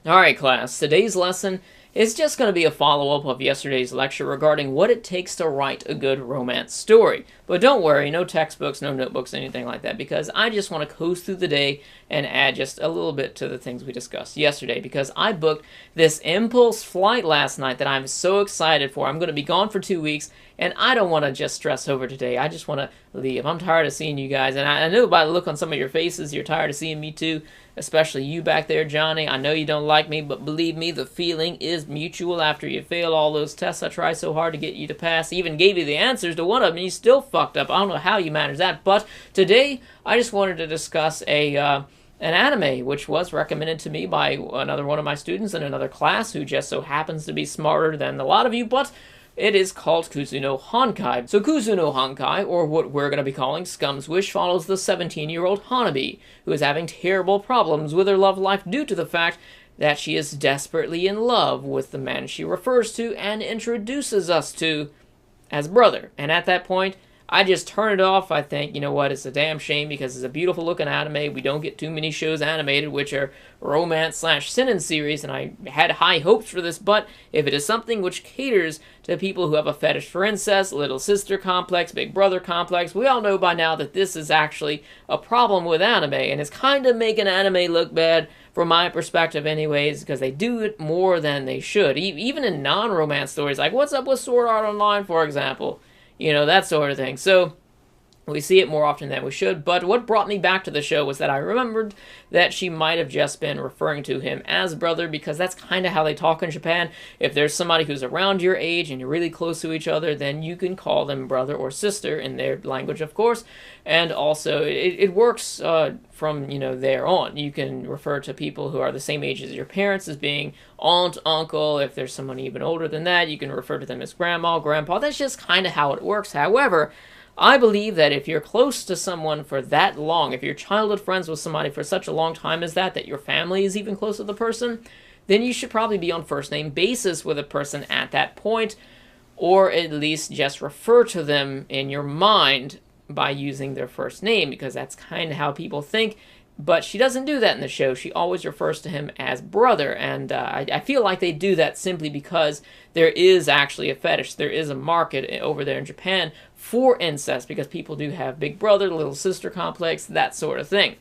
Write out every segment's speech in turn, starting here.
Alright class, today's lesson is just going to be a follow-up of yesterday's lecture regarding what it takes to write a good romance story. But don't worry, no textbooks, no notebooks, anything like that, because I just want to coast through the day and add just a little bit to the things we discussed yesterday, because I booked this impulse flight last night that I'm so excited for. I'm going to be gone for 2 weeks, and I don't want to just stress over today. I just want to leave. I'm tired of seeing you guys, and I know by the look on some of your faces, you're tired of seeing me too. Especially you back there, Johnny. I know you don't like me, but believe me, the feeling is mutual after you fail all those tests I tried so hard to get you to pass. Even gave you the answers to one of them, and you still fucked up. I don't know how you managed that, but today, I just wanted to discuss an anime, which was recommended to me by another one of my students in another class, who just so happens to be smarter than a lot of you, but it is called Kuzu no Honkai. So Kuzu no Honkai, or what we're going to be calling Scum's Wish, follows the 17-year-old Hanabi, who is having terrible problems with her love life due to the fact that she is desperately in love with the man she refers to and introduces us to as brother. And at that point, I just turn it off. I think, you know what, it's a damn shame because it's a beautiful looking anime. We don't get too many shows animated which are romance/seinen series, and I had high hopes for this, but if it is something which caters to people who have a fetish for incest, little sister complex, big brother complex, we all know by now that this is actually a problem with anime, and it's kind of making anime look bad from my perspective anyways, because they do it more than they should. Even in non-romance stories, like what's up with Sword Art Online, for example. You know, that sort of thing. So, we see it more often than we should, but what brought me back to the show was that I remembered that she might have just been referring to him as brother, because that's kind of how they talk in Japan. If there's somebody who's around your age and you're really close to each other, then you can call them brother or sister in their language, of course, and also it works from, you know, there on. You can refer to people who are the same age as your parents as being aunt, uncle. If there's someone even older than that, you can refer to them as grandma, grandpa. That's just kind of how it works. However, I believe that if you're close to someone for that long, if you're childhood friends with somebody for such a long time as that your family is even close to the person, then you should probably be on first name basis with a person at that point, or at least just refer to them in your mind by using their first name, because that's kind of how people think. But she doesn't do that in the show. She always refers to him as brother, and I feel like they do that simply because there is actually a fetish. There is a market over there in Japan for incest, because people do have big brother, little sister complex, that sort of thing.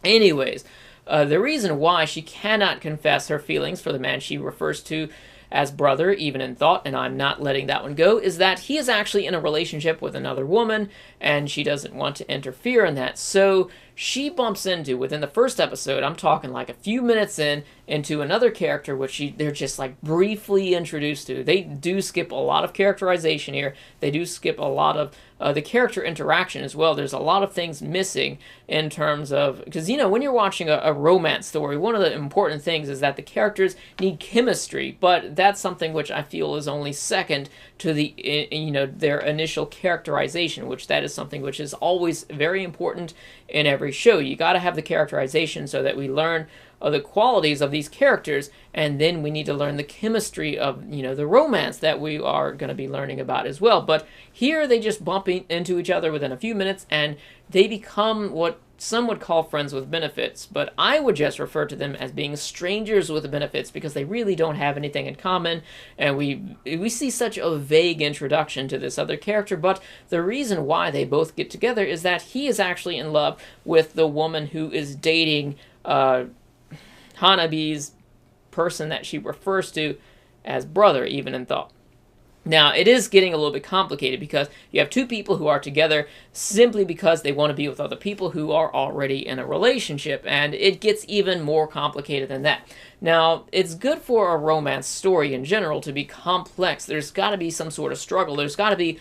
Anyways, the reason why she cannot confess her feelings for the man she refers to as brother, even in thought, and I'm not letting that one go, is that he is actually in a relationship with another woman, and she doesn't want to interfere in that. So she bumps into, within the first episode, I'm talking like a few minutes into another character which they're just like briefly introduced to. They do skip a lot of characterization here. They do skip a lot of the character interaction as well. There's a lot of things missing in terms of, because, you know, when you're watching a romance story, one of the important things is that the characters need chemistry, but that's something which I feel is only second to the, you know, their initial characterization, which that is something which is always very important in every show. You got to have the characterization so that we learn the qualities of these characters, and then we need to learn the chemistry of, you know, the romance that we are going to be learning about as well. But here they just bump into each other within a few minutes, and they become what some would call friends with benefits, but I would just refer to them as being strangers with benefits, because they really don't have anything in common, and we see such a vague introduction to this other character. But the reason why they both get together is that he is actually in love with the woman who is dating Hanabi's person that she refers to as brother, even in thought. Now, it is getting a little bit complicated, because you have two people who are together simply because they want to be with other people who are already in a relationship, and it gets even more complicated than that. Now, it's good for a romance story in general to be complex. There's got to be some sort of struggle. There's got to be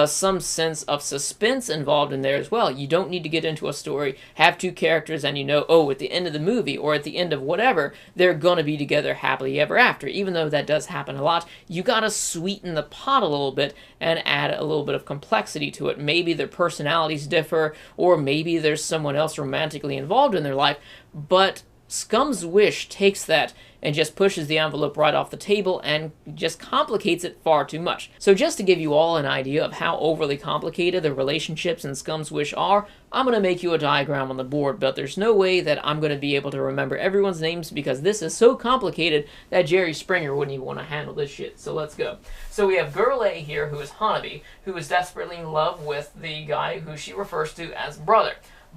some sense of suspense involved in there as well. You don't need to get into a story, have two characters, and you know, oh, at the end of the movie or at the end of whatever, they're going to be together happily ever after. Even though that does happen a lot, you got to sweeten the pot a little bit and add a little bit of complexity to it. Maybe their personalities differ, or maybe there's someone else romantically involved in their life, but Scum's Wish takes that and just pushes the envelope right off the table and just complicates it far too much. So just to give you all an idea of how overly complicated the relationships in Scum's Wish are, I'm going to make you a diagram on the board, but there's no way that I'm going to be able to remember everyone's names because this is so complicated that Jerry Springer wouldn't even want to handle this shit. So let's go. So we have Girl A here, who is Hanabi, who is desperately in love with the guy who she refers to as brother.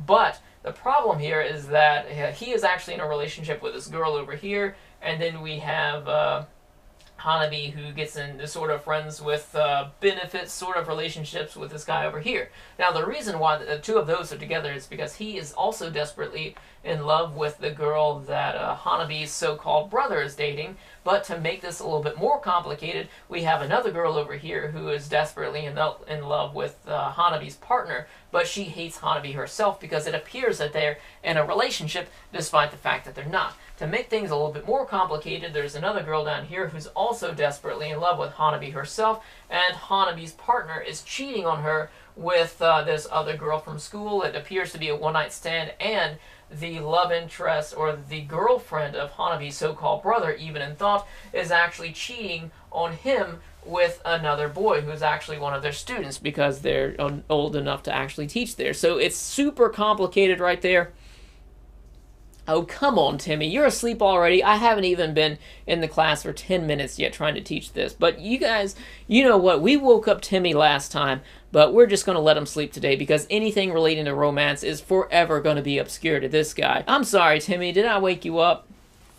But the problem here is that he is actually in a relationship with this girl over here, and then we have Hanabi, who gets into sort of friends with benefits sort of relationships with this guy over here. Now, the reason why the two of those are together is because he is also desperately in love with the girl that Hanabi's so-called brother is dating. But to make this a little bit more complicated, we have another girl over here who is desperately in love with Hanabi's partner, but she hates Hanabi herself because it appears that they're in a relationship despite the fact that they're not. To make things a little bit more complicated, there's another girl down here who's also desperately in love with Hanabi herself, and Hanabi's partner is cheating on her with this other girl from school. It appears to be a one-night stand, and the love interest, or the girlfriend of Hanabi's so-called brother, even in thought, is actually cheating on him with another boy who's actually one of their students because they're old enough to actually teach there. So it's super complicated right there. Oh, come on, Timmy. You're asleep already. I haven't even been in the class for 10 minutes yet trying to teach this. But you guys, you know what? We woke up Timmy last time, but we're just going to let him sleep today because anything relating to romance is forever going to be obscure to this guy. I'm sorry, Timmy. Did I wake you up?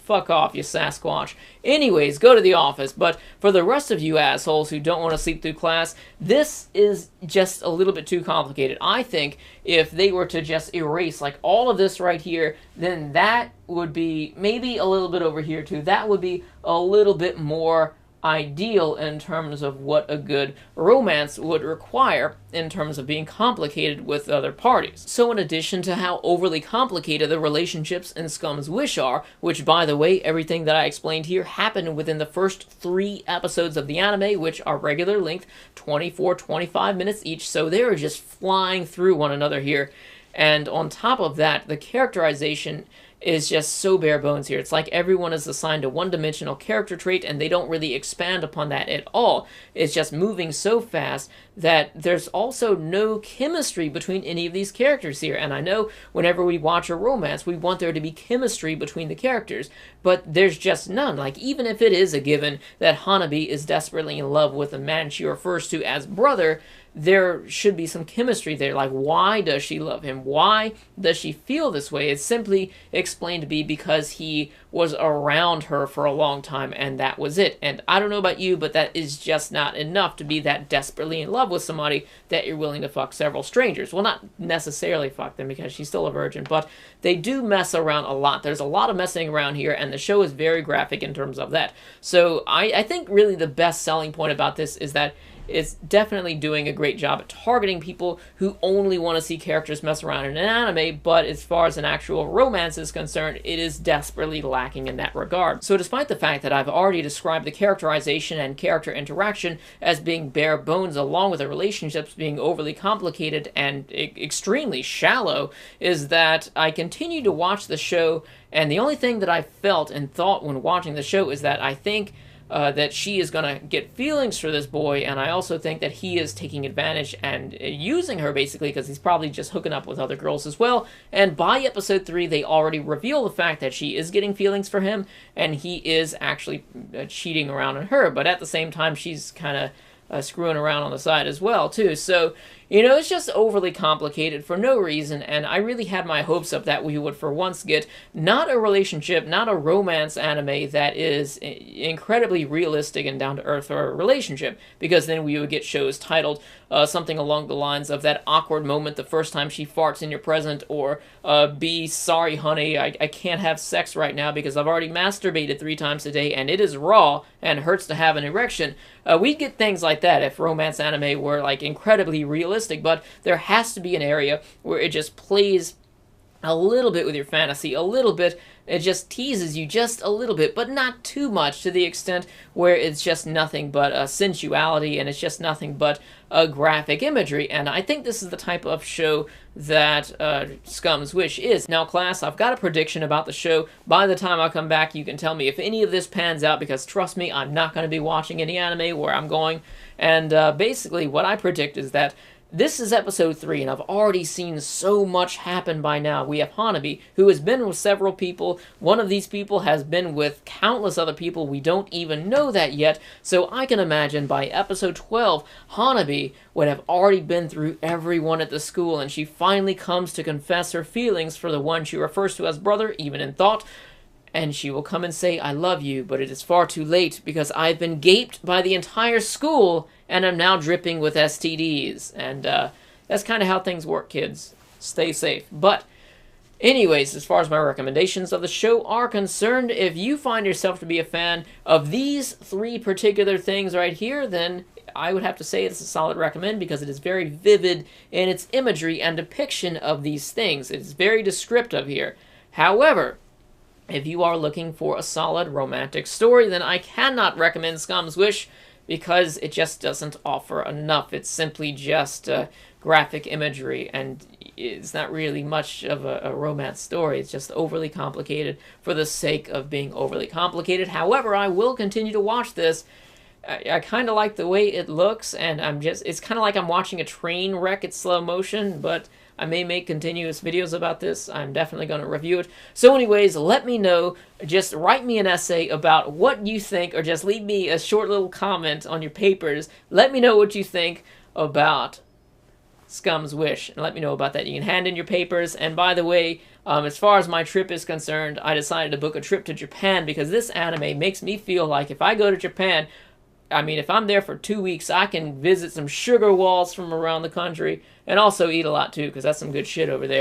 Fuck off, you Sasquatch. Anyways, go to the office. But for the rest of you assholes who don't want to sleep through class, this is just a little bit too complicated. I think if they were to just erase like all of this right here, then that would be maybe a little bit over here too. That would be a little bit more ideal in terms of what a good romance would require in terms of being complicated with other parties. So in addition to how overly complicated the relationships in Scum's Wish are, which by the way, everything that I explained here happened within the first 3 episodes of the anime, which are regular length, 24-25 minutes each, so they're just flying through one another here. And on top of that, the characterization is just so bare bones here. It's like everyone is assigned a one-dimensional character trait and they don't really expand upon that at all. It's just moving so fast that there's also no chemistry between any of these characters here. And I know whenever we watch a romance, we want there to be chemistry between the characters, but there's just none. Like, even if it is a given that Hanabi is desperately in love with a man she refers to as brother, there should be some chemistry there. Like, why does she love him? Why does she feel this way? It's simply explained to be because he was around her for a long time and that was it. And I don't know about you, but that is just not enough to be that desperately in love with somebody that you're willing to fuck several strangers. Well, not necessarily fuck them because she's still a virgin, but they do mess around a lot. There's a lot of messing around here, and the show is very graphic in terms of that. So I think really the best selling point about this is that it's definitely doing a great job at targeting people who only want to see characters mess around in an anime, but as far as an actual romance is concerned, it is desperately lacking in that regard. So despite the fact that I've already described the characterization and character interaction as being bare bones along with the relationships being overly complicated and extremely shallow, is that I continue to watch the show, and the only thing that I felt and thought when watching the show is that I think that she is going to get feelings for this boy, and I also think that he is taking advantage and using her, basically, because he's probably just hooking up with other girls as well. And by episode 3, they already reveal the fact that she is getting feelings for him, and he is actually cheating around on her, but at the same time, she's kind of screwing around on the side as well, too. So, you know, it's just overly complicated for no reason, and I really had my hopes up that we would for once get not a relationship, not a romance anime that is incredibly realistic and down-to-earth, or a relationship, because then we would get shows titled something along the lines of that awkward moment the first time she farts in your present, or be sorry honey, I can't have sex right now because I've already masturbated 3 times a day and it is raw and hurts to have an erection. We'd get things like that if romance anime were like incredibly realistic, but there has to be an area where it just plays a little bit with your fantasy, a little bit. It just teases you just a little bit, but not too much, to the extent where it's just nothing but sensuality, and it's just nothing but graphic imagery. And I think this is the type of show that Scum's Wish is. Now, class, I've got a prediction about the show. By the time I come back, you can tell me if any of this pans out, because trust me, I'm not going to be watching any anime where I'm going. And basically, what I predict is that this is episode 3, and I've already seen so much happen by now. We have Hanabi, who has been with several people. One of these people has been with countless other people. We don't even know that yet. So I can imagine by episode 12, Hanabi would have already been through everyone at the school, and she finally comes to confess her feelings for the one she refers to as brother, even in thought. And she will come and say, I love you, but it is far too late because I've been gaped by the entire school and I'm now dripping with STDs. And that's kind of how things work, kids. Stay safe. But anyways, as far as my recommendations of the show are concerned, if you find yourself to be a fan of these 3 particular things right here, then I would have to say it's a solid recommend, because it is very vivid in its imagery and depiction of these things. It's very descriptive here. However, if you are looking for a solid romantic story, then I cannot recommend Scum's Wish, because it just doesn't offer enough. It's simply just graphic imagery, and it's not really much of a romance story. It's just overly complicated for the sake of being overly complicated. However, I will continue to watch this. I kind of like the way it looks, and it's kind of like I'm watching a train wreck at slow motion, but I may make continuous videos about this. I'm definitely going to review it. So anyways, let me know. Just write me an essay about what you think, or just leave me a short little comment on your papers. Let me know what you think about Scum's Wish, and let me know about that. You can hand in your papers. And by the way, as far as my trip is concerned, I decided to book a trip to Japan, because this anime makes me feel like if I go to Japan, I mean, if I'm there for 2 weeks, I can visit some sugar walls from around the country, and also eat a lot too, because that's some good shit over there.